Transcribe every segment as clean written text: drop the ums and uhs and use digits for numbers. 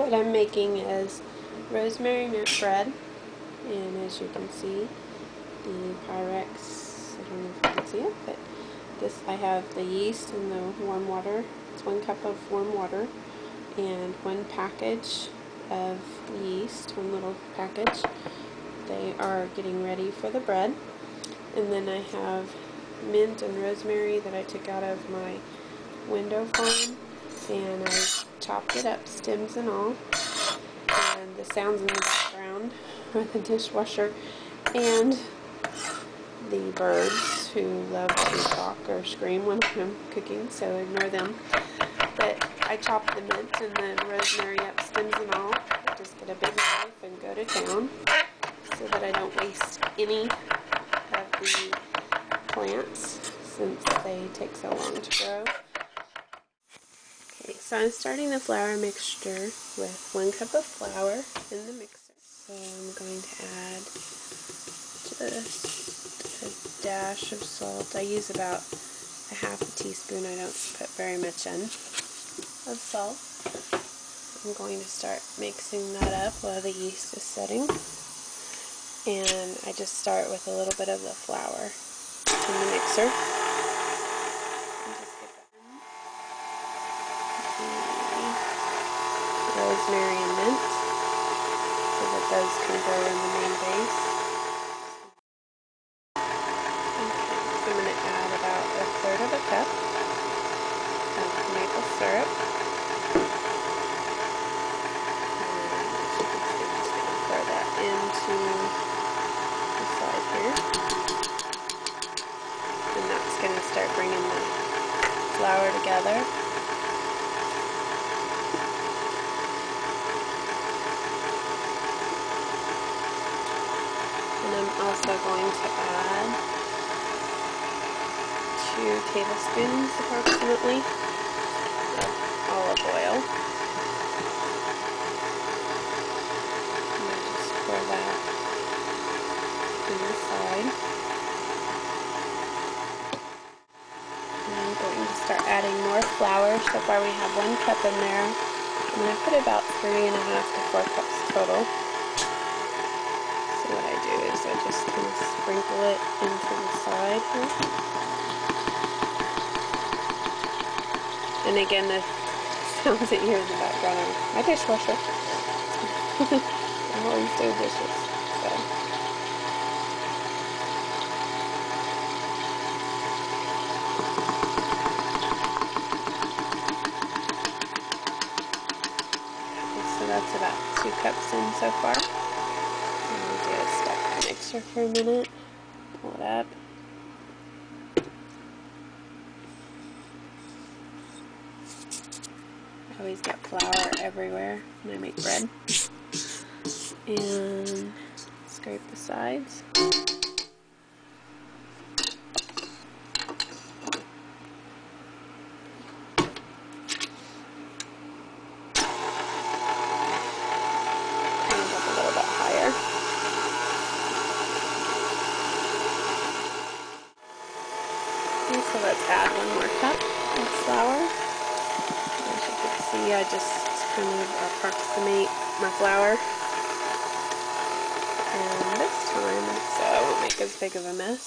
What I'm making is rosemary mint bread, and as you can see, the Pyrex, I don't know if you can see it, but I have the yeast and the warm water. It's 1 cup of warm water and 1 package of yeast, 1 little package. They are getting ready for the bread. And then I have mint and rosemary that I took out of my window farm, and I chopped it up, stems and all. And the sounds in the background are the dishwasher and the birds who love to talk or scream when I'm cooking, so ignore them. But I chopped the mint and the rosemary up, stems and all. I just get a big knife and go to town so that I don't waste any of the plants since they take so long to grow. Okay, so I'm starting the flour mixture with 1 cup of flour in the mixer. So I'm going to add just a dash of salt. I use about a ½ teaspoon. I don't put very much in of salt. I'm going to start mixing that up while the yeast is setting. And I just start with a little bit of the flour in the mixer. And just get that in. The rosemary and mint, so that those can go in the main base. Okay, so I'm going to add about 1/3 of a cup of maple syrup. And as you can see, I'm just going to pour that into the side here. And that's going to start bringing the flour together. And I'm also going to add 2 tablespoons approximately of olive oil. And I just pour that in the side. And I'm going to start adding more flour. So far we have 1 cup in there. I'm going to put about 3½ to 4 cups total. So what I do is I just kind of sprinkle it into the side here. And again, the sounds that you hear in the background are my dishwasher. I'm always doing dishes. So. So that's about 2 cups in so far. And we'll do is stop the mixer for a minute, pull it up. I always get flour everywhere when I make bread. And scrape the sides. So let's add 1 more cup of flour. As you can see, I just kind of approximate my flour. And this time, so I won't make as big of a mess.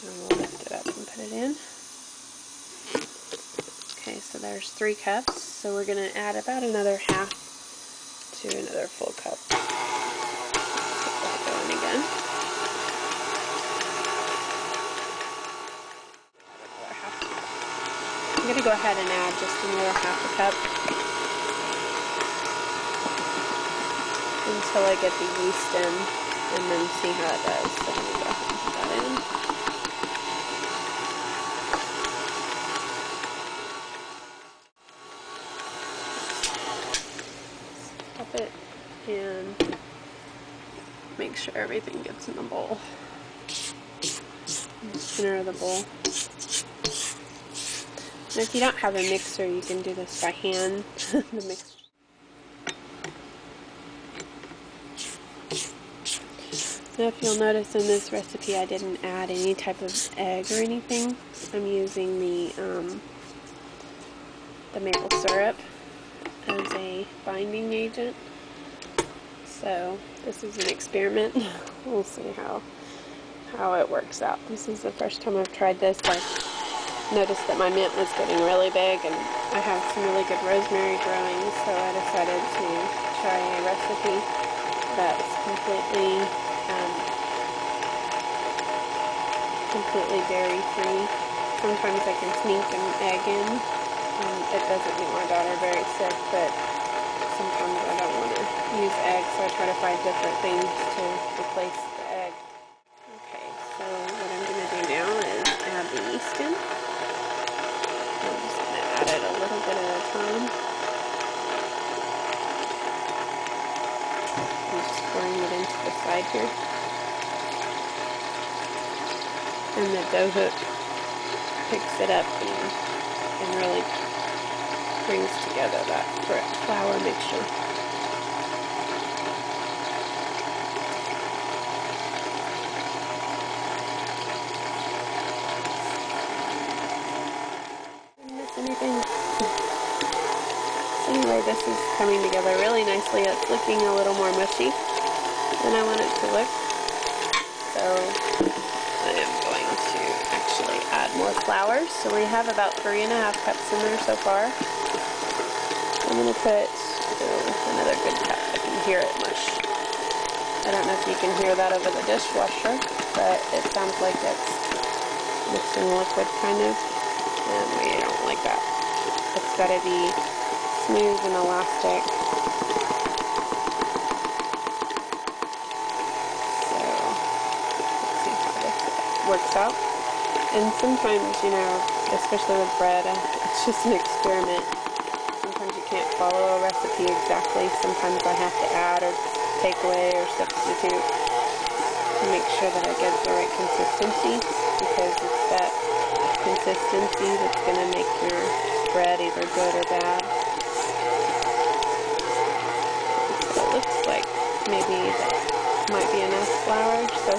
And we'll lift it up and put it in. Okay, so there's 3 cups. So we're going to add about another ½ to another full cup. Get that going again. I'm going to go ahead and add just another ½ cup until I get the yeast in, and then see how it does. So I'm going to go ahead and put that in. Stop it and make sure everything gets in the bowl. In the center of the bowl. And if you don't have a mixer, you can do this by hand. The mixer. Now if you'll notice in this recipe I didn't add any type of egg or anything. I'm using the maple syrup as a binding agent. So this is an experiment. We'll see how it works out. This is the first time I've tried this. I noticed that my mint was getting really big, and I have some really good rosemary growing, so I decided to try a recipe that's completely dairy free. Sometimes I can sneak an egg in, and it doesn't make my daughter very sick, but sometimes I don't want to use eggs, so I try to find different things to replace the egg. Okay, so what I'm going to do now is add the yeast in. I'm just going to add it a little bit at a time. I'm just pouring it into the side here. And the dough hook picks it up and really brings together that flour mixture. Didn't miss anything. So anyway, this is coming together really nicely. It's looking a little more mushy than I want it to look. So I am going to actually add more flour. So we have about 3.5 cups in there so far. I'm going to put another good cup. I can hear it mush. I don't know if you can hear that over the dishwasher, but it sounds like it's mixing liquid kind of, and we don't like that. It's got to be smooth and elastic. So let's see how this works out. And sometimes, you know, especially with bread, it's just an experiment. Sometimes you can't follow a recipe exactly. Sometimes I have to add or take away or substitute to make sure that I get the right consistency, because it's that consistency that's going to make your bread either good or bad. So it looks like maybe that might be enough flour, so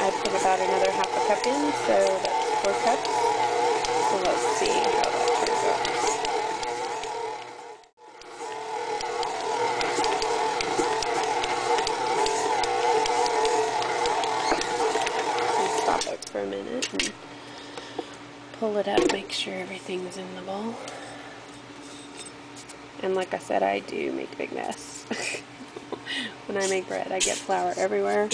I put about another 1/2 cup in, so that's 4 cups. So let's see how that turns out. Stop it for a minute and pull it up, make sure everything's in the bowl. And like I said, I do make a big mess. When I make bread, I get flour everywhere.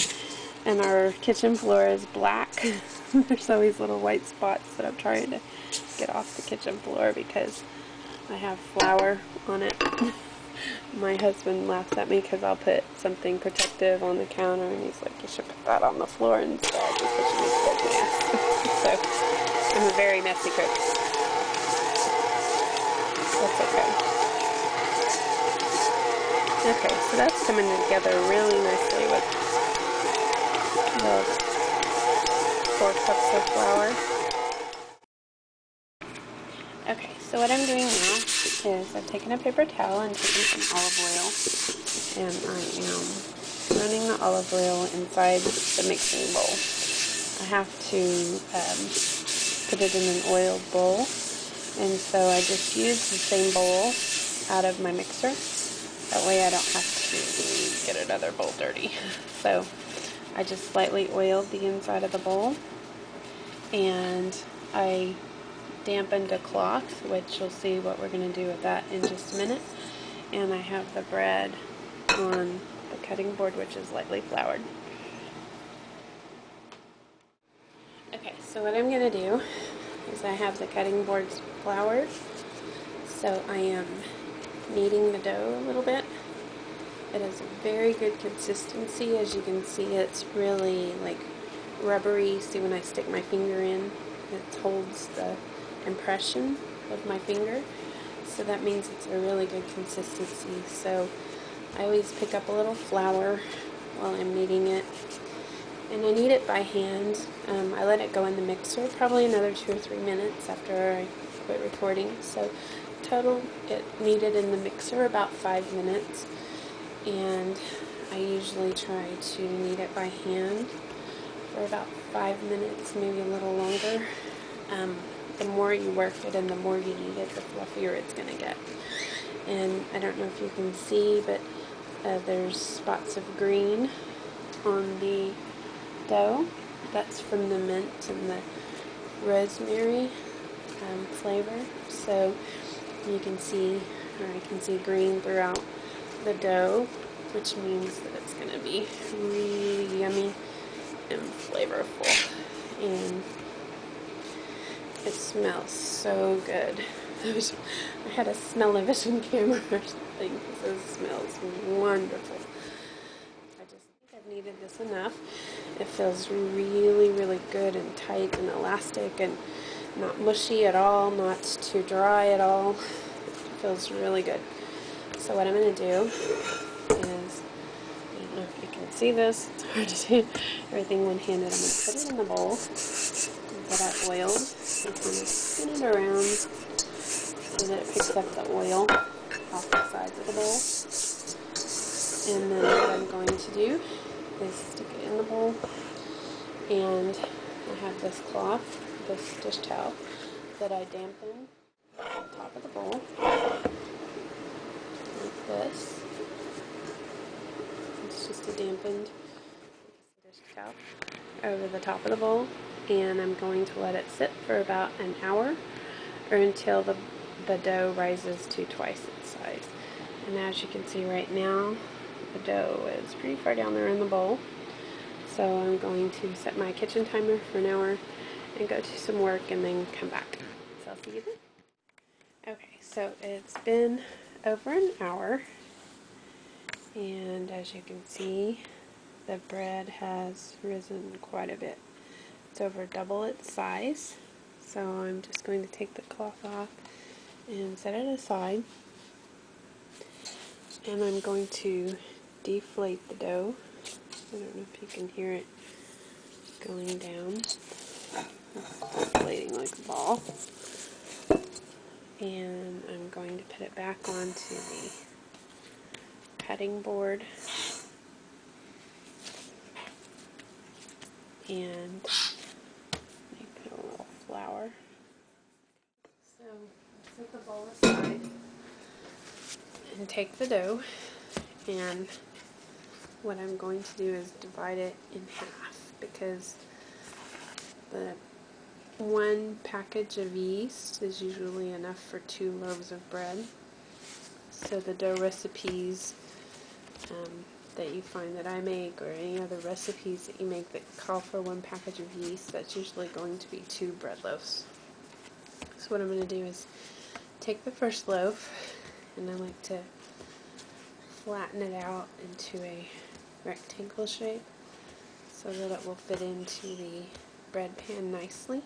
And our kitchen floor is black. There's always little white spots that I'm trying to get off the kitchen floor because I have flour on it. My husband laughs at me because I'll put something protective on the counter, and he's like, you should put that on the floor instead because you make a big mess. So I'm a very messy cook. That's okay. Okay, so that's coming together really nicely with the 4 cups of flour. Okay, so what I'm doing now is I've taken a paper towel and taken some olive oil, and I am running the olive oil inside the mixing bowl. I have to put it in an oiled bowl, and so I just use the same bowl out of my mixer. That way I don't have to get another bowl dirty. So I just slightly oiled the inside of the bowl, and I dampened a cloth, which you'll see what we're going to do with that in just a minute. And I have the bread on the cutting board, which is lightly floured. Okay, so what I'm going to do is I have the cutting boards floured, so I am kneading the dough a little bit. It has a very good consistency. As you can see, it's really like rubbery. See, when I stick my finger in, it holds the impression of my finger, so that means it's a really good consistency. So I always pick up a little flour while I'm kneading it, and I knead it by hand. I let it go in the mixer probably another 2 or 3 minutes after I quit recording. So total, it kneaded in the mixer about 5 minutes, and I usually try to knead it by hand for about 5 minutes, maybe a little longer. The more you work it and the more you knead it, the fluffier it's going to get. and I don't know if you can see, but there's spots of green on the dough. That's from the mint and the rosemary flavor. So you can see, or I can see green throughout the dough, which means that it's going to be really yummy and flavorful, and it smells so good. I had a smell-o-vision camera or something because it smells wonderful. I just think I've kneaded this enough. It feels really, really good and tight and elastic and not mushy at all, not too dry at all. It feels really good. So what I'm going to do is, I don't know if you can see this, it's hard to see everything one-handed. I'm going to put it in the bowl that I've oiled and kind of spin it around so that it picks up the oil off the sides of the bowl. And then what I'm going to do is stick it in the bowl, and I have this cloth, this dish towel, that I dampen on top of the bowl, like this. It's just a dampened dish towel over the top of the bowl, and I'm going to let it sit for about an hour or until the dough rises to twice its size. And as you can see right now, the dough is pretty far down there in the bowl. So I'm going to set my kitchen timer for an hour and go do some work and then come back. So I'll see you then. Okay, so it's been over an hour, and as you can see, the bread has risen quite a bit. It's over double its size. So I'm just going to take the cloth off and set it aside. And I'm going to deflate the dough. I don't know if you can hear it going down. It's deflating like a ball. And I'm going to put it back onto the cutting board. And put a little flour. So set the bowl aside and take the dough, and what I'm going to do is divide it in half, because the one package of yeast is usually enough for 2 loaves of bread. So the dough recipes that you find that I make, or any other recipes that you make that call for 1 package of yeast, that's usually going to be 2 bread loaves. So what I'm going to do is take the first loaf, and I like to flatten it out into a rectangle shape so that it will fit into the bread pan nicely.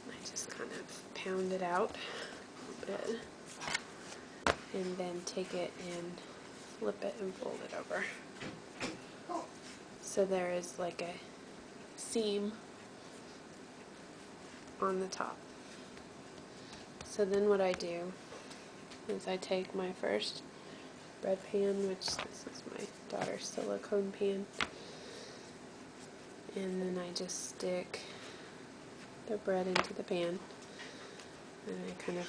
I just kind of pound it out a little bit, and then take it and flip it and fold it over. So there is like a seam on the top. So then what I do is I take my first bread pan, which this is my daughter's silicone pan, and then I just stick the bread into the pan, and I kind of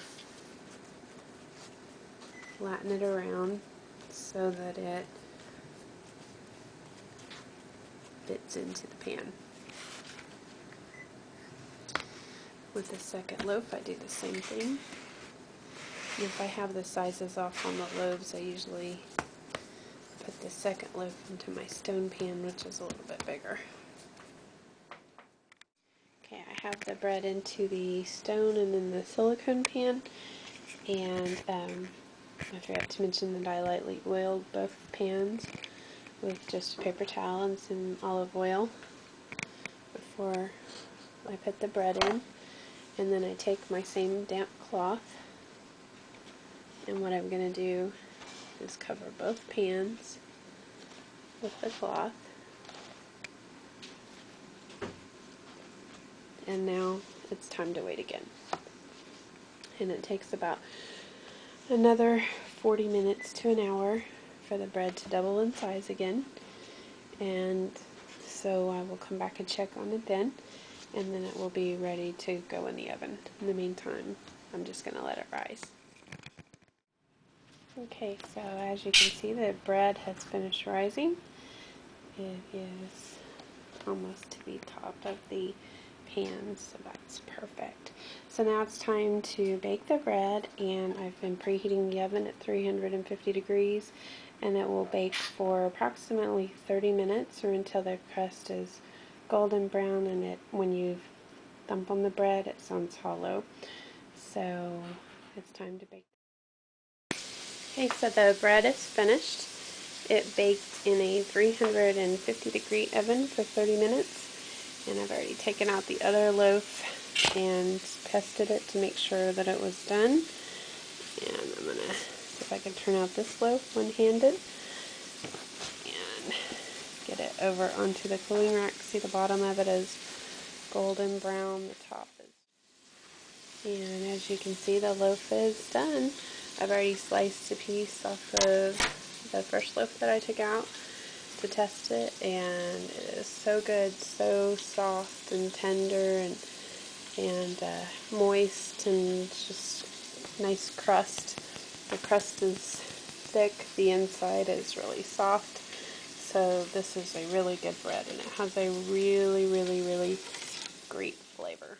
flatten it around so that it fits into the pan. With the second loaf, I do the same thing. And if I have the sizes off on the loaves, I usually put the second loaf into my stone pan, which is a little bit bigger. Okay, I have the bread into the stone and then the silicone pan, and I forgot to mention that I lightly oiled both pans with just a paper towel and some olive oil before I put the bread in. And then I take my same damp cloth, and what I'm going to do is cover both pans with the cloth. And now it's time to wait again. And it takes about another 40 minutes to an hour for the bread to double in size again. And so I will come back and check on it then, and then it will be ready to go in the oven. In the meantime, I'm just going to let it rise. Okay, so as you can see, the bread has finished rising. It is almost to the top of the pan, so that's perfect. So now it's time to bake the bread, and I've been preheating the oven at 350 degrees, and it will bake for approximately 30 minutes or until the crust is golden brown, and when you thump on the bread it sounds hollow. So it's time to bake. Okay, so the bread is finished. It baked in a 350 degree oven for 30 minutes, and I've already taken out the other loaf and tested it to make sure that it was done. And I'm going to see if I can turn out this loaf one-handed and get it over onto the cooling rack. See, the bottom of it is golden brown, the top is. And as you can see, the loaf is done. I've already sliced a piece off of the first loaf that I took out to test it, and it is so good, so soft and tender and moist, and just nice crust. The crust is thick, the inside is really soft, so this is a really good bread, and it has a really, really, really great flavor.